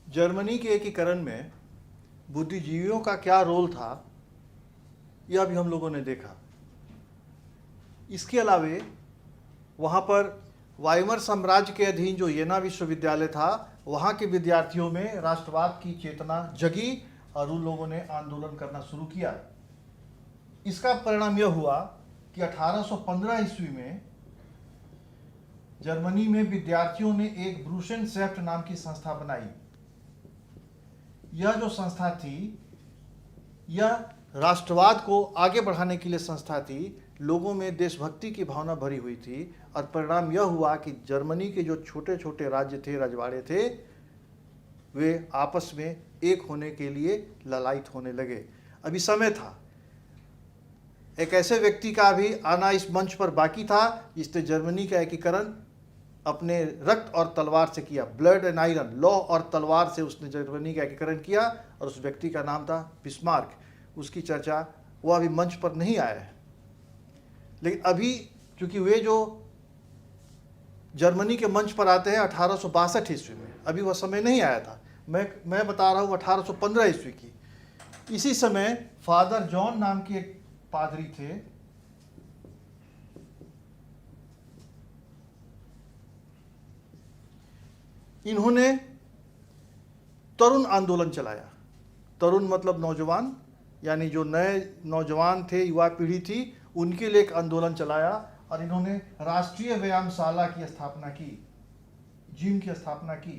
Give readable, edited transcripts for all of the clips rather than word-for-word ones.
Germany के एकीकरण में बुद्धिजीवियों का क्या रोल था, यह भी हम लोगों ने देखा। इसके अलावे वहाँ पर वाइमर साम्राज्य के अधीन जो येना विश्वविद्यालय था, वहाँ के विद्यार्थियों में राष्ट्रवाद की चेतना जगी और उन लोगों ने आंदोलन करना शुरू किया। इसका परिणाम यह हुआ कि 1815 ईस्वी में जर्मनी में विद्यार्थियों ने एक ब्रूसेनसेफ्ट नाम की संस्था बनाई। यह जो संस्था थी, यह राष्ट्रवाद को आगे बढ़ाने के लिए संस्था थी। लोगों में देशभक्ति की भावना भरी हुई थी और परिणाम यह हुआ कि जर्मनी के जो छोटे छोटे राज्य थे, रजवाड़े थे, वे आपस में एक होने के लिए ललायित होने लगे। अभी समय था, एक ऐसे व्यक्ति का भी आना इस मंच पर बाकी था जिसने जर्मनी का एकीकरण अपने रक्त और तलवार से किया। ब्लड एंड आयरन, लौ और तलवार से उसने जर्मनी का एकीकरण किया और उस व्यक्ति का नाम था बिस्मार्क। उसकी चर्चा वो अभी मंच पर नहीं आया है, लेकिन अभी चूंकि वे जो जर्मनी के मंच पर आते हैं 1862 ईस्वी में, अभी वह समय नहीं आया था। मैं बता रहा हूँ 1815 ईस्वी की। इसी समय फादर जॉन नाम के एक पादरी थे, इन्होंने तरुण आंदोलन चलाया। तरुण मतलब नौजवान, यानी जो नए नौजवान थे, युवा पीढ़ी थी, उनके लिए एक आंदोलन चलाया और इन्होंने राष्ट्रीय व्यायामशाला की स्थापना की, जिम की स्थापना की।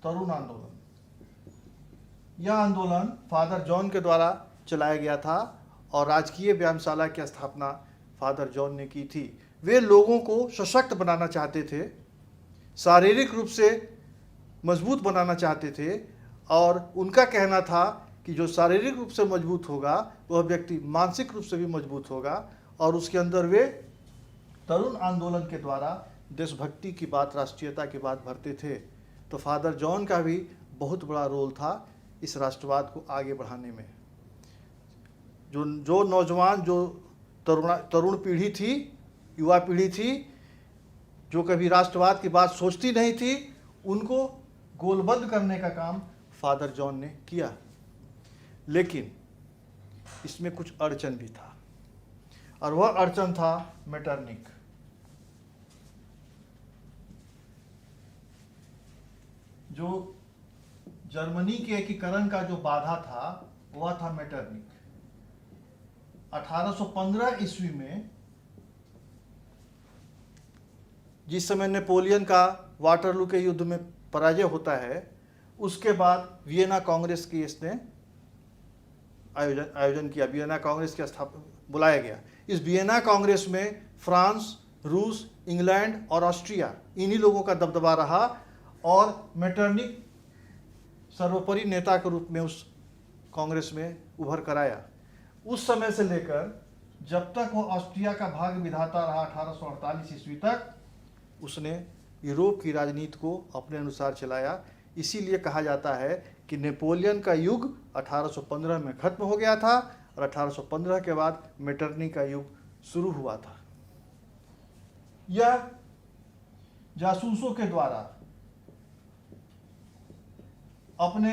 तरुण आंदोलन, यह आंदोलन फादर जॉन के द्वारा चलाया गया था और राजकीय व्यायामशाला की स्थापना फादर जॉन ने की थी। वे लोगों को सशक्त बनाना चाहते थे, शारीरिक रूप से मजबूत बनाना चाहते थे और उनका कहना था कि जो शारीरिक रूप से मजबूत होगा वह व्यक्ति मानसिक रूप से भी मजबूत होगा। और उसके अंदर वे तरुण आंदोलन के द्वारा देशभक्ति की बात, राष्ट्रीयता की बात भरते थे। तो फादर जॉन का भी बहुत बड़ा रोल था इस राष्ट्रवाद को आगे बढ़ाने में। जो नौजवान, जो तरुण पीढ़ी थी, युवा पीढ़ी थी, जो कभी राष्ट्रवाद की बात सोचती नहीं थी, उनको गोलबद्ध करने का काम फादर जॉन ने किया। लेकिन इसमें कुछ अड़चन भी था और वह अड़चन था मेटरनिक। जो जर्मनी के एकीकरण का जो बाधा था वह था मेटरनिक। 1815 ईस्वी में जिस समय नेपोलियन का वाटरलू के युद्ध में पराजय होता है, उसके बाद वियना कांग्रेस की इसने आयोजन किया। वियना कांग्रेस की स्थापना बुलाया गया। इस वियना कांग्रेस में फ्रांस, रूस, इंग्लैंड और ऑस्ट्रिया, इन्हीं लोगों का दबदबा रहा और मेटरनिक सर्वोपरि नेता के रूप में उस कांग्रेस में उभर कर आया। उस समय से लेकर जब तक वो ऑस्ट्रिया का भाग्य विधाता रहा 1848 ईस्वी तक, उसने यूरोप की राजनीति को अपने अनुसार चलाया। इसीलिए कहा जाता है कि नेपोलियन का युग 1815 में खत्म हो गया था और 1815 के बाद मेटरनिक का युग शुरू हुआ था। यह जासूसों के द्वारा अपने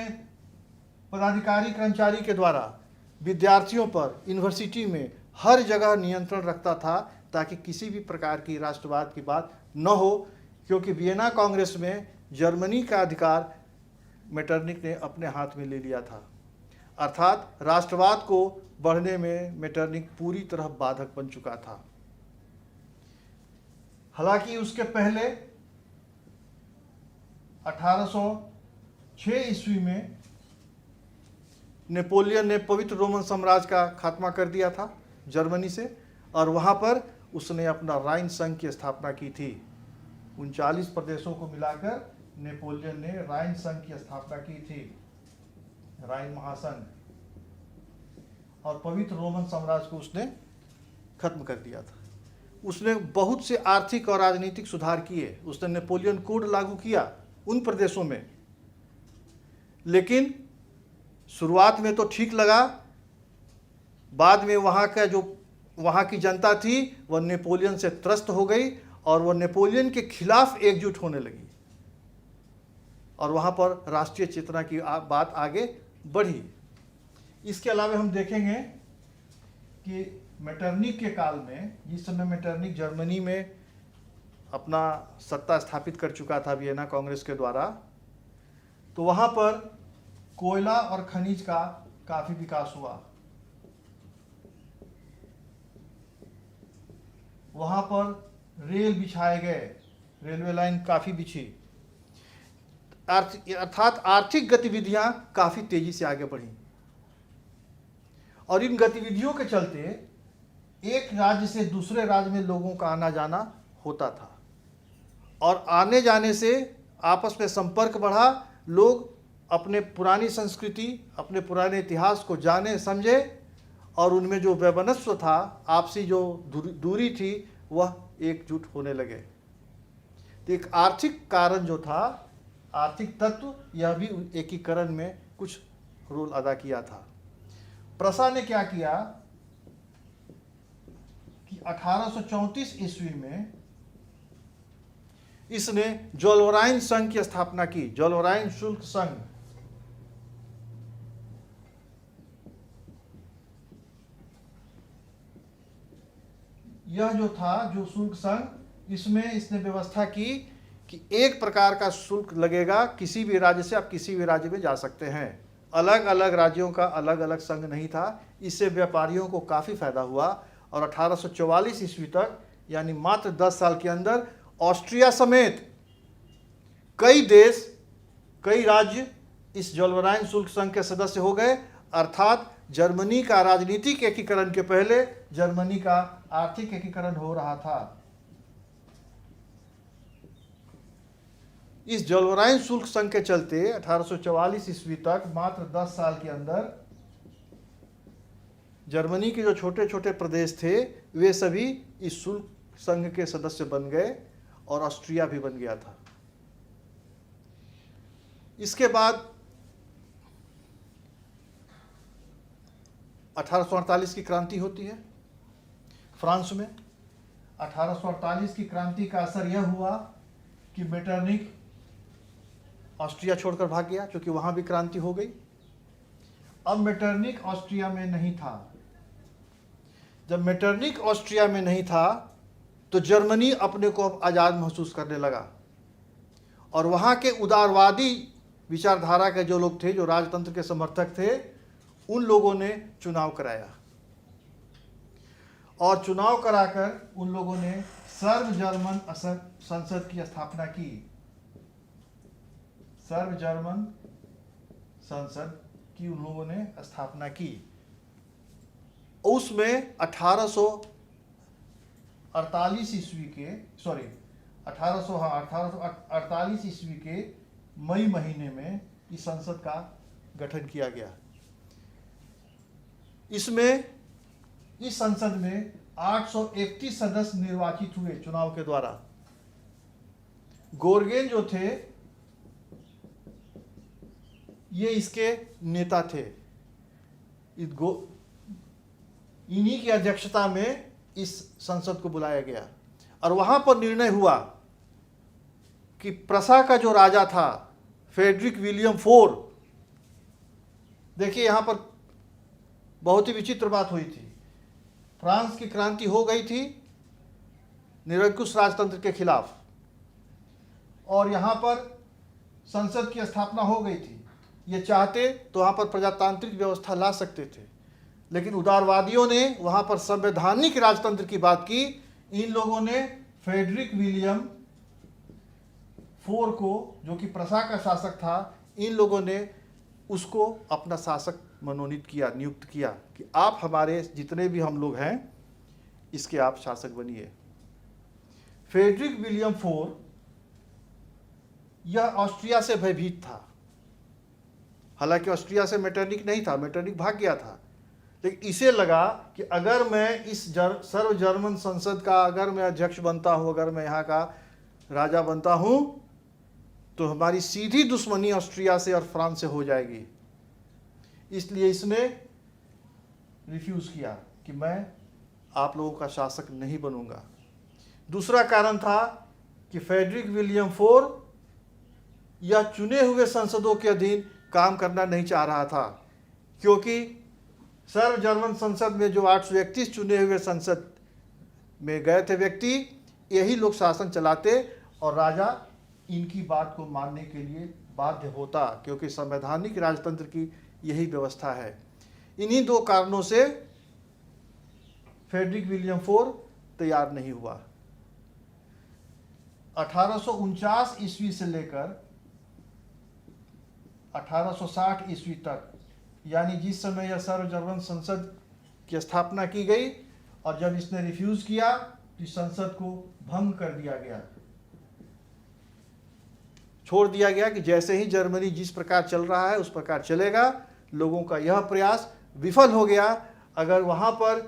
पदाधिकारी कर्मचारी के द्वारा विद्यार्थियों पर यूनिवर्सिटी में हर जगह नियंत्रण रखता था ताकि किसी भी प्रकार की राष्ट्रवाद की बात न हो, क्योंकि वियना कांग्रेस में जर्मनी का अधिकार मेटरनिक ने अपने हाथ में ले लिया था। अर्थात राष्ट्रवाद को बढ़ने में मेटरनिक पूरी तरह बाधक बन चुका था। हालांकि उसके पहले 1806 ईस्वी में नेपोलियन ने पवित्र रोमन साम्राज्य का खात्मा कर दिया था जर्मनी से, और वहाँ पर उसने अपना राइन संघ की स्थापना की थी। 39 प्रदेशों को मिलाकर नेपोलियन ने राइन संघ की स्थापना की थी, राइन महासंघ, और पवित्र रोमन साम्राज्य को उसने खत्म कर दिया था। उसने बहुत से आर्थिक और राजनीतिक सुधार किए। उसने नेपोलियन कोड लागू किया उन प्रदेशों में, लेकिन शुरुआत में तो ठीक लगा, बाद में वहाँ की जनता थी वह नेपोलियन से त्रस्त हो गई और वह नेपोलियन के खिलाफ एकजुट होने लगी। और वहाँ पर राष्ट्रीय चेतना की बात आगे बढ़ी। इसके अलावा हम देखेंगे कि मेटरनिक के काल में, जिस समय मेटरनिक जर्मनी में अपना सत्ता स्थापित कर चुका था वियना कांग्रेस के द्वारा, तो वहाँ पर कोयला और खनिज का काफ़ी विकास हुआ। वहाँ पर रेल बिछाए गए, रेलवे लाइन काफ़ी बिछी, अर्थात आर्थिक गतिविधियाँ काफ़ी तेज़ी से आगे बढ़ी। और इन गतिविधियों के चलते एक राज्य से दूसरे राज्य में लोगों का आना जाना होता था, और आने जाने से आपस में संपर्क बढ़ा। लोग अपने पुरानी संस्कृति, अपने पुराने इतिहास को जाने समझे, और उनमें जो वैमनस्य था, आपसी जो दूरी थी, वह एकजुट होने लगे। तो एक आर्थिक कारण जो था, आर्थिक तत्व, यह भी एकीकरण में कुछ रोल अदा किया था। प्रसा ने क्या किया कि 1834 ईस्वी में इसने जोलवराइन संघ की स्थापना की, जोलवराइन शुल्क संघ। यह जो था, जो शुल्क संघ, इसमें इसने व्यवस्था की कि एक प्रकार का शुल्क लगेगा, किसी भी राज्य से आप किसी भी राज्य में जा सकते हैं। अलग अलग राज्यों का अलग अलग संघ नहीं था। इससे व्यापारियों को काफ़ी फायदा हुआ, और 1844 ईस्वी तक, यानी मात्र 10 साल के अंदर, ऑस्ट्रिया समेत कई देश, कई राज्य इस जोलवराइन शुल्क संघ के सदस्य हो गए। अर्थात जर्मनी का राजनीतिक एकीकरण के पहले जर्मनी का आर्थिक एकीकरण हो रहा था। इस जोलवराइन शुल्क संघ के चलते 1844 ईस्वी तक मात्र 10 साल के अंदर जर्मनी के जो छोटे छोटे प्रदेश थे, वे सभी इस शुल्क संघ के सदस्य बन गए, और ऑस्ट्रिया भी बन गया था। इसके बाद 1848 की क्रांति होती है फ्रांस में। 1848 की क्रांति का असर यह हुआ कि मेटरनिक ऑस्ट्रिया छोड़कर भाग गया, क्योंकि वहां भी क्रांति हो गई। अब मेटरनिक ऑस्ट्रिया में नहीं था। जब मेटरनिक ऑस्ट्रिया में नहीं था, तो जर्मनी अपने को अब आज़ाद महसूस करने लगा, और वहाँ के उदारवादी विचारधारा के जो लोग थे, जो राजतंत्र के समर्थक थे, उन लोगों ने चुनाव कराया, और चुनाव कराकर उन लोगों ने सर्व जर्मन संसद की स्थापना की। सर्व जर्मन संसद की उन लोगों ने स्थापना की। उसमें 1848 ईस्वी के 1848 ईस्वी के मई महीने में इस संसद का गठन किया गया। इसमें, इस संसद में 831 सदस्य निर्वाचित हुए चुनाव के द्वारा। गोर्गेन जो थे, ये इसके नेता थे। इन्हीं की अध्यक्षता में इस संसद को बुलाया गया, और वहां पर निर्णय हुआ कि प्रसा का जो राजा था, फ्रेडरिक विलियम IV, देखिए यहां पर बहुत ही विचित्र बात हुई थी। फ्रांस की क्रांति हो गई थी निरंकुश राजतंत्र के खिलाफ, और यहां पर संसद की स्थापना हो गई थी। ये चाहते तो वहां पर प्रजातांत्रिक व्यवस्था ला सकते थे, लेकिन उदारवादियों ने वहां पर संवैधानिक राजतंत्र की बात की। इन लोगों ने फ्रेडरिक विलियम IV को, जो कि प्रसा का शासक था, इन लोगों ने उसको अपना शासक मनोनीत किया, नियुक्त किया कि आप हमारे जितने भी हम लोग हैं, इसके आप शासक बनिए। फ्रेडरिक विलियम IV यह ऑस्ट्रिया से भयभीत था। हालांकि ऑस्ट्रिया से मेटरनिक नहीं था, मेटरनिक भाग गया था, लेकिन इसे लगा कि अगर मैं इस सर्व जर्मन संसद का अगर मैं अध्यक्ष बनता हूं, अगर मैं यहाँ का राजा बनता हूं, तो हमारी सीधी दुश्मनी ऑस्ट्रिया से और फ्रांस से हो जाएगी। इसलिए इसने रिफ्यूज किया कि मैं आप लोगों का शासक नहीं बनूंगा। दूसरा कारण था कि फ्रेडरिक विलियम IV यह चुने हुए संसदों के अधीन काम करना नहीं चाह रहा था, क्योंकि सर्व जर्मन संसद में जो 831 चुने हुए संसद में गए थे व्यक्ति, यही लोग शासन चलाते और राजा इनकी बात को मानने के लिए बाध्य होता, क्योंकि संवैधानिक राजतंत्र की यही व्यवस्था है। इन्हीं दो कारणों से फ्रेडरिक विलियम IV तैयार नहीं हुआ। 1849 ईस्वी से लेकर 1860 ईस्वी तक, यानी जिस समय यह सर्व जर्मन संसद की स्थापना की गई और जब इसने रिफ्यूज किया तो इस संसद को भंग कर दिया गया, छोड़ दिया गया कि जैसे ही जर्मनी जिस प्रकार चल रहा है उस प्रकार चलेगा। लोगों का यह प्रयास विफल हो गया। अगर वहां पर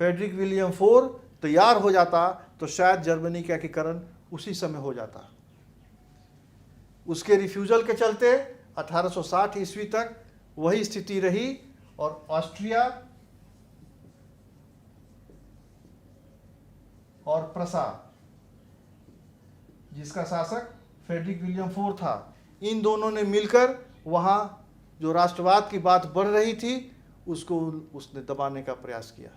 फ्रेडरिक विलियम IV तैयार हो जाता तो शायद जर्मनी का एकीकरण उसी समय हो जाता। उसके रिफ्यूजल के चलते 1860 ईस्वी तक वही स्थिति रही और ऑस्ट्रिया और प्रसा, जिसका शासक फ्रेडरिक विलियम IV था, इन दोनों ने मिलकर वहां जो राष्ट्रवाद की बात बढ़ रही थी उसको उसने दबाने का प्रयास किया।